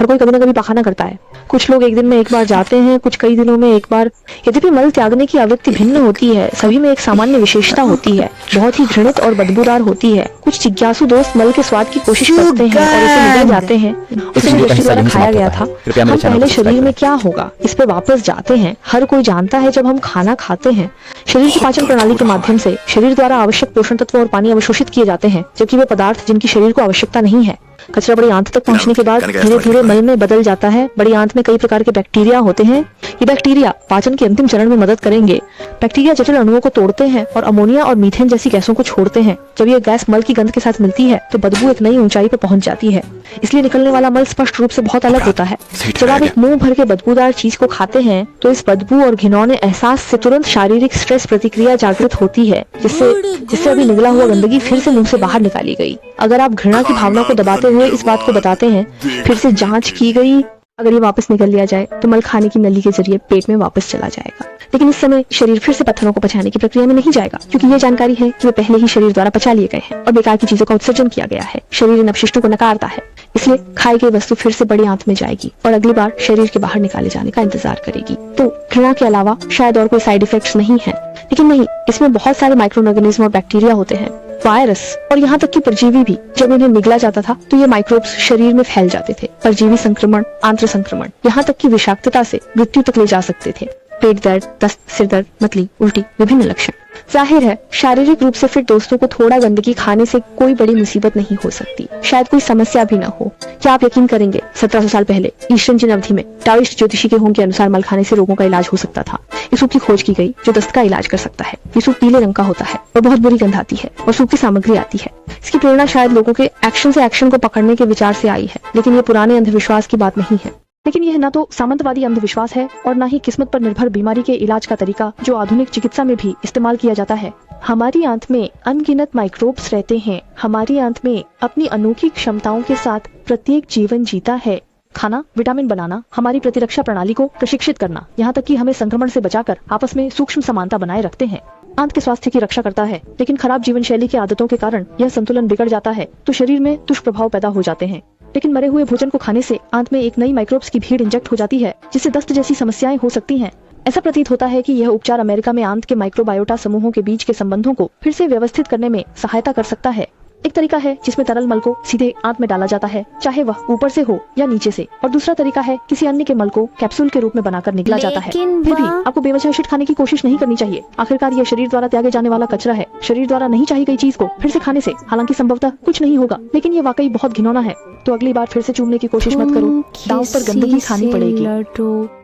हर कोई कभी ना कभी पाखाना करता है। कुछ लोग एक दिन में एक बार जाते हैं, कुछ कई दिनों में एक बार। यद्यपि मल त्यागने की आवृत्ति भिन्न होती है, सभी में एक सामान्य विशेषता होती है, बहुत ही घृणित और बदबूदार होती है। कुछ जिज्ञासु दोस्त मल के स्वाद की कोशिश करते हैं और उसे निगल जाते हैं। उसे व्यक्ति द्वारा खाया गया था। हम पहले शरीर में क्या होगा इस पे वापस जाते हैं। हर कोई जानता है जब हम खाना खाते हैं, शरीर की पाचन प्रणाली के माध्यम से शरीर द्वारा आवश्यक पोषण तत्व और पानी अवशोषित किए जाते हैं, जबकि वे पदार्थ जिनकी शरीर को आवश्यकता नहीं है। कचरा बड़ी आंत तक पहुंचने के बाद धीरे धीरे मल में बदल जाता है। बड़ी आंत में कई प्रकार के बैक्टीरिया होते हैं। ये बैक्टीरिया पाचन के अंतिम चरण में मदद करेंगे। बैक्टीरिया जटिल अणुओं को तोड़ते हैं और अमोनिया और मीथेन जैसी गैसों को छोड़ते हैं। जब ये गैस मल की गंध के साथ मिलती है तो बदबू एक नई ऊंचाई पर पहुंच जाती है। इसलिए निकलने वाला मल स्पष्ट रूप से बहुत अलग होता है। जब आप एक मुंह भर के बदबूदार चीज को खाते हैं तो इस बदबू और घिनौने एहसास से तुरंत शारीरिक स्ट्रेस प्रतिक्रिया जागृत होती है, जिससे अभी निगला हुआ गंदगी फिर से मुंह से बाहर निकाली गई। अगर आप घृणा की भावना को दबाते हुए इस बात को बताते हैं, फिर से जांच की गई, अगर ये वापस निकल लिया जाए तो मल खाने की नली के जरिए पेट में वापस चला जाएगा। लेकिन इस समय शरीर फिर से पत्थरों को पचाने की प्रक्रिया में नहीं जाएगा, क्योंकि ये जानकारी है कि वे पहले ही शरीर द्वारा पचा लिए गए हैं और बेकार की चीजों का उत्सर्जन किया गया है। शरीर इन अपशिष्टों को नकारता है, इसलिए खाई गई वस्तु फिर से बड़ी आंत में जाएगी और अगली बार शरीर के बाहर निकाले जाने का इंतजार करेगी। तो घृणा के अलावा शायद और कोई साइड इफेक्ट्स नहीं है, लेकिन नहीं, इसमें बहुत सारे माइक्रो ऑर्गेनिज्म और बैक्टीरिया होते हैं, वायरस और यहाँ तक कि परजीवी भी। जब इन्हें निगला जाता था तो ये माइक्रोब्स शरीर में फैल जाते थे। परजीवी संक्रमण, आंत्र संक्रमण, यहाँ तक कि विषाक्तता से मृत्यु तक ले जा सकते थे। पेट दर्द, दस्त, सिर दर्द, मतली, उल्टी, विभिन्न लक्षण। जाहिर है शारीरिक रूप से फिट दोस्तों को थोड़ा गंदगी खाने से कोई बड़ी मुसीबत नहीं हो सकती, शायद कोई समस्या भी न हो। क्या आप यकीन करेंगे 1700 साल पहले ईस्टर्न चीन अवधि में टाओइस्ट ज्योतिषी के होम के अनुसार मल खाने से रोगों का इलाज हो सकता था। इस सूप की खोज की गई जो दस्त का इलाज कर सकता है। ये सूप पीले रंग का होता है और बहुत बुरी गंध आती है और सूप की सामग्री आती है। इसकी प्रेरणा शायद लोगों के एक्शन से एक्शन को पकड़ने के विचार से आई है, लेकिन ये पुराने अंधविश्वास की बात नहीं है। लेकिन यह न तो सामंतवादी अंधविश्वास है और न ही किस्मत पर निर्भर बीमारी के इलाज का तरीका जो आधुनिक चिकित्सा में भी इस्तेमाल किया जाता है। हमारी आंत में अनगिनत माइक्रोब्स रहते हैं। हमारी आंत में अपनी अनोखी क्षमताओं के साथ प्रत्येक जीवन जीता है। खाना, विटामिन बनाना, हमारी प्रतिरक्षा प्रणाली को प्रशिक्षित करना, यहाँ तक कि हमें संक्रमण से बचाकर आपस में सूक्ष्म समानता बनाए रखते हैं। आंत के स्वास्थ्य की रक्षा करता है, लेकिन खराब जीवन शैली की आदतों के कारण यह संतुलन बिगड़ जाता है तो शरीर में दुष्प्रभाव पैदा हो जाते हैं। लेकिन मरे हुए भोजन को खाने से आंत में एक नई माइक्रोब्स की भीड़ इंजेक्ट हो जाती है, जिससे दस्त जैसी समस्याएं हो सकती हैं। ऐसा प्रतीत होता है कि यह उपचार अमेरिका में आंत के माइक्रोबायोटा समूहों के बीच के संबंधों को फिर से व्यवस्थित करने में सहायता कर सकता है। एक तरीका है जिसमें तरल मल को सीधे आंत में डाला जाता है, चाहे वह ऊपर से हो या नीचे से, और दूसरा तरीका है किसी अन्य के मल को कैप्सूल के रूप में बनाकर निगला जाता है। फिर भी आपको बेवजह शिट खाने की कोशिश नहीं करनी चाहिए। आखिरकार यह शरीर द्वारा त्यागे जाने वाला कचरा है। शरीर द्वारा नहीं चाही गई चीज को फिर से खाने से हालांकि संभवतः कुछ नहीं होगा, लेकिन ये वाकई बहुत घिनौना है। तो अगली बार फिर से चूमने की कोशिश मत करो, दांव पर गंदगी खानी पड़ेगी।